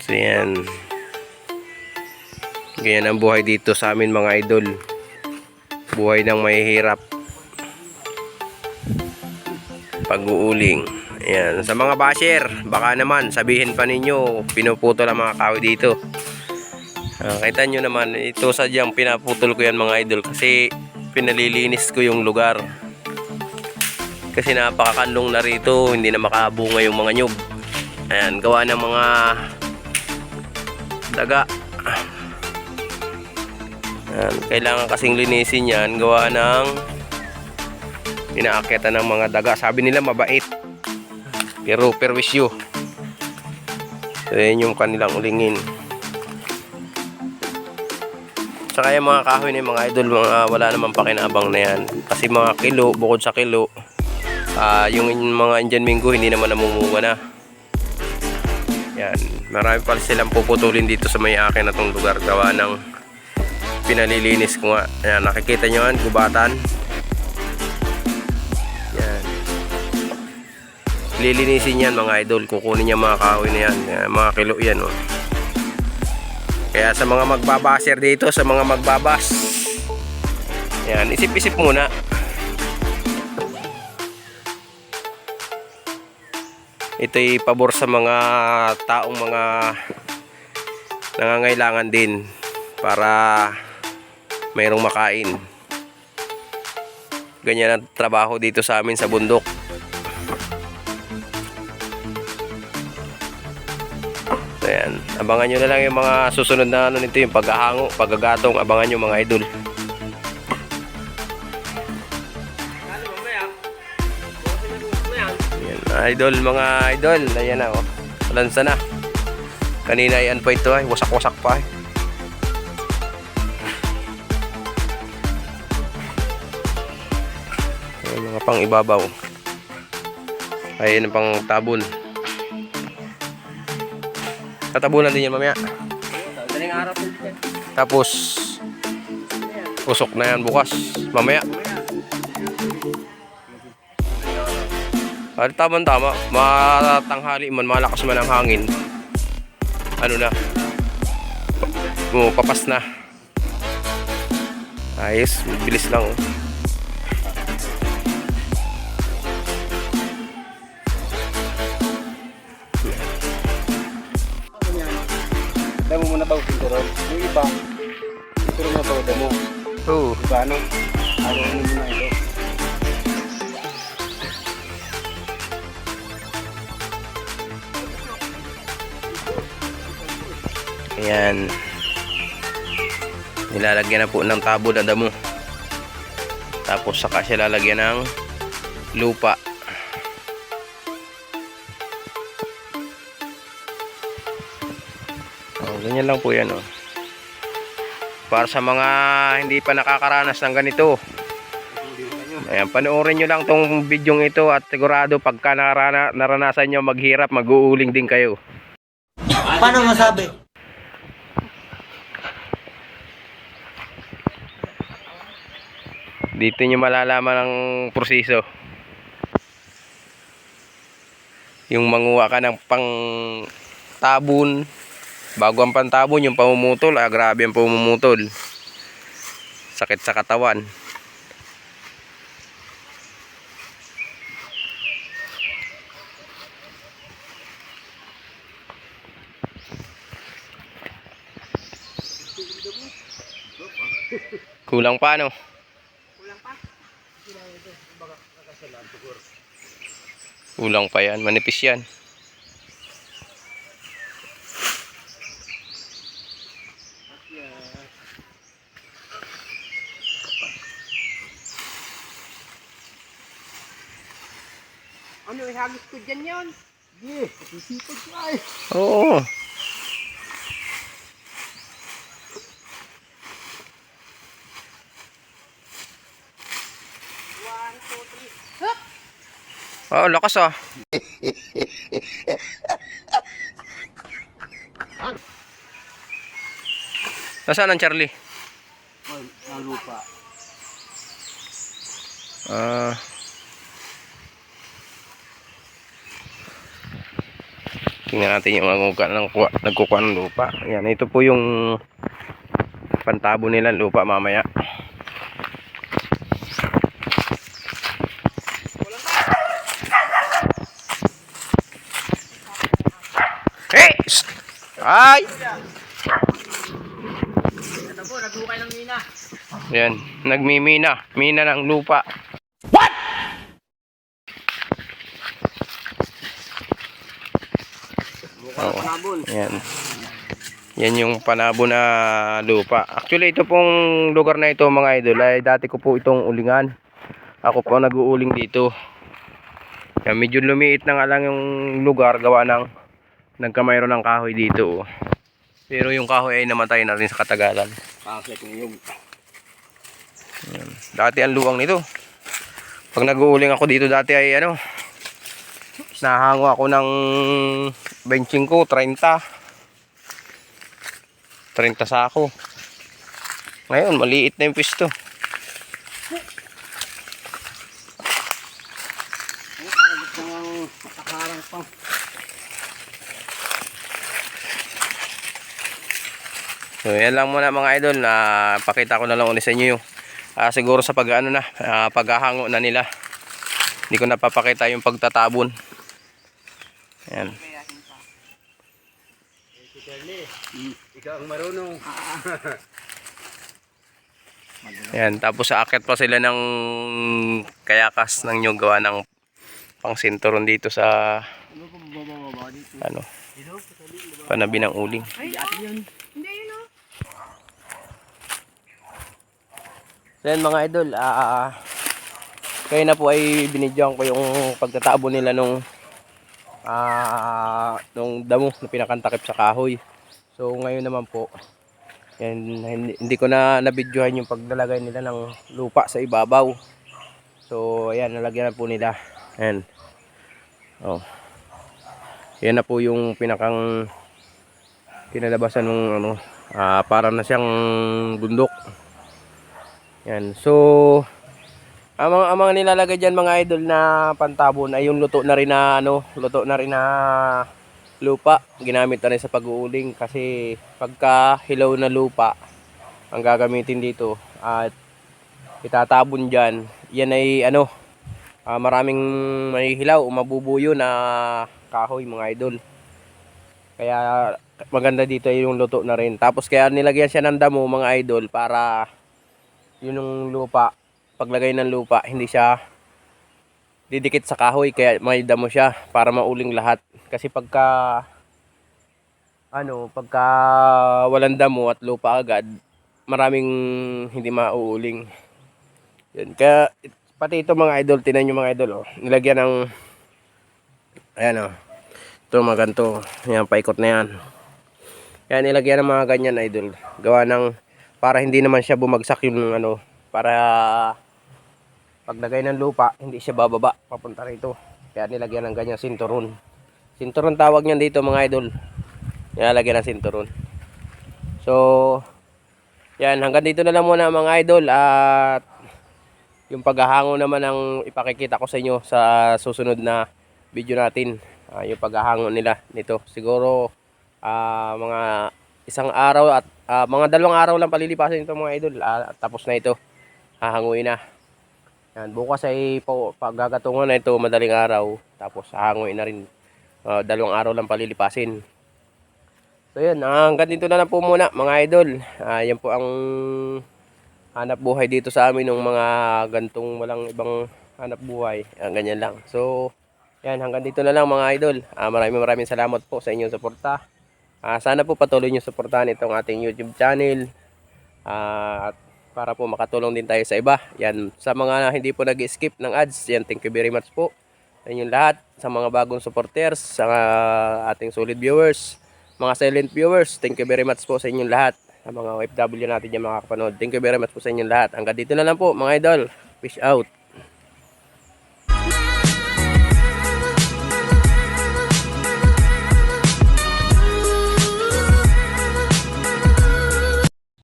So yan. Ganyan ang buhay dito sa amin mga idol. Buhay ng mahihirap. Pag-uuling. Ayan. Sa mga basher, baka naman sabihin pa ninyo pinuputol ang mga kahoy dito. Kita nyo naman, ito sadyang pinaputol ko yan mga idol kasi pinalilinis ko yung lugar. Kasi napakakandong na rito, hindi na makabunga yung mga nyug. Ayan, gawa ng mga daga. Ayan, kailangan kasing linisin yan, gawa ng inaakyatan ng mga daga. Sabi nila mabait, pero perwisyo. So yan yung kanilang ulingin. Saka yung mga kahoy na yung mga idol, wala namang pakinabang na yan. Kasi mga kilo, bukod sa kilo, yung mga Indian Mingo hindi naman namumunga na. Yan, marami pala silang puputulin dito sa may akin na tong lugar. Gawa ng pinalilinis ko nga. Ayan, nakikita nyo yan, gubatan. Yan. Lilinisin yan mga idol, kukunin niya mga kahoy na yan. Yan, mga kilo yan. Oh. Kaya sa mga magbabaser dito, sa mga magbabas, yan, isip-isip muna. Ito'y pabor sa mga taong mga nangangailangan din para mayroong makain. Ganyan ang trabaho dito sa amin sa bundok. Ayan, abangan nyo na lang yung mga susunod na ano nito, yung paghahango, paggagatong, abangan nyo mga idol. Ayan, idol, mga idol, ayan na, oh. Lansa na. Kanina yan pa ito, ay wasak-wasak pa. Ayan, mga pang ibabaw. Ayan ang pang tabon. Tatabunan din yan mamaya. Tapos usok na yan bukas. Mamaya. Tama-tama. Matanghali man, malakas man ang hangin. Ano na? Papas na. Ayos, bilis lang. Oh. Damo mo na ba pinturon? Yung iba, pinturon mo ba damo? Oo. Diba ano? Araw mo na ito. Ayan. Nilalagyan na po ng tabo na damo. Tapos saka siya lalagyan ng lupa. Ganyan lang po yan, oh. Para sa mga hindi pa nakakaranas ng ganito, ayan, panoorin nyo lang tong bidyong ito at sigurado pagka naranasan nyo maghirap, mag-uuling din kayo. Paano masabi? Dito nyo malalaman ang proseso. Yung manguha ka ng pang tabon. Bago ang pantabon, yung pamumutol, grabe ang pamumutol. Sakit sa katawan. Kulang pa, no? Kulang pa? Kulang pa yan, manipis yan. Ano, ihagis ko dyan yun? Sige, sisipag ko ay. Oo. Oh, lakas ah. Nasaan ang Charlie? Ang lupa. Tingnan natin yung nagkukuha ng lupa. Ayan, ito po yung pantabo nila lupa mamaya. Hey! Shh! Ay! Ito po, naghukay ng mina. Ayan, nagmimina. Mina ng lupa. Oo. Ayan. Yan yung panabo na lupa. Actually, ito pong lugar na ito mga idol ay dati ko po itong ulingan. Ako po nag-uuling dito. Yan, medyo lumiit na nga lang yung lugar gawa ng nagkamayroon ng kahoy dito. Pero yung kahoy ay namatay na rin sa katagalan. Pakit ng yung. Yan. Dati ang luwang nito. Pag nag-uuling ako dito dati ay ano, nahango ako ng benching ko 30 sako. Ngayon maliit na yung pisto. So yan lang muna mga idol, na pakita ko na lang ulit sa inyo yung siguro sa pag-ano na paghahango na nila. Hindi ko napapakita yung pagtatabon. Yan. Ikaw ang marunong. Yan, tapos aakyat pa sila ng kayakas ng nyug gawa ng pangsinturon dito sa ano, panabi ng uling. So yan mga idol, kaya na po ay binidyoan ko yung pagtatabo nila nung damo na pinakantakip sa kahoy. So ngayon naman po, yan, hindi ko na nabidyohan yung paglalagay nila ng lupa sa ibabaw. So ayan, nalagyan na po nila. Ayan. Oh. Yan na po yung pinakang kinalabasan ng ano, para na siyang bundok. Yan. So ang nilalagay diyan mga idol na pantabon ay yung luto na rin na ano, lupa. Ginamit na rin sa pag-uuling kasi pagka hilaw na lupa ang gagamitin dito at itatabon diyan. Yan ay ano, maraming may hilaw o mabubuyo na kahoy mga idol. Kaya maganda dito yung luto na rin. Tapos kaya nilagyan siya ng damo mga idol para yun yung lupa, paglagay ng lupa hindi siya didikit sa kahoy, kaya may damo siya para mauling lahat. Kasi pagka walang damo at lupa agad, maraming hindi mauuling. Yan. Kaya pati ito mga idol, tinan nyo mga idol, oh, nilagyan ng ayan, oh, ito mga ganito, yan, paikot na yan. Yan, nilagyan ng mga ganyan idol, gawa ng para hindi naman siya bumagsak yung ano, para paglagay ng lupa hindi siya bababa papunta rito. Kaya nilagyan ng ganyan sinturon. Sinturon tawag niyan dito mga idol, nilalagyan ng sinturon. So yan, hanggang dito na lang muna mga idol, at yung paghahango naman ang ipakikita ko sa inyo sa susunod na video natin. Yung paghahango nila nito siguro mga isang araw at mga 2 araw lang palilipasin ito mga idol, tapos na ito, hahanguin na. Yan, bukas ay paggagatungan na ito madaling araw, tapos hahanguin na rin, 2 araw lang palilipasin. So yan, hanggang dito na lang po muna mga idol. Yan po ang hanap buhay dito sa amin ng mga gantong walang ibang hanap buhay. Ganyan lang. So yan, hanggang dito na lang mga idol. Maraming salamat po sa inyong suporta. Sana po patuloy nyo suportahan itong ating YouTube channel. At para po makatulong din tayo sa iba. Yan, sa mga hindi po nag-skip ng ads, yan, thank you very much po sa inyong lahat. Sa mga bagong supporters, sa ating solid viewers, mga silent viewers, thank you very much po sa inyong lahat. Sa mga OFW natin yung mga kapanood, thank you very much po sa inyong lahat. Hanggang dito na lang po mga idol. Peace out.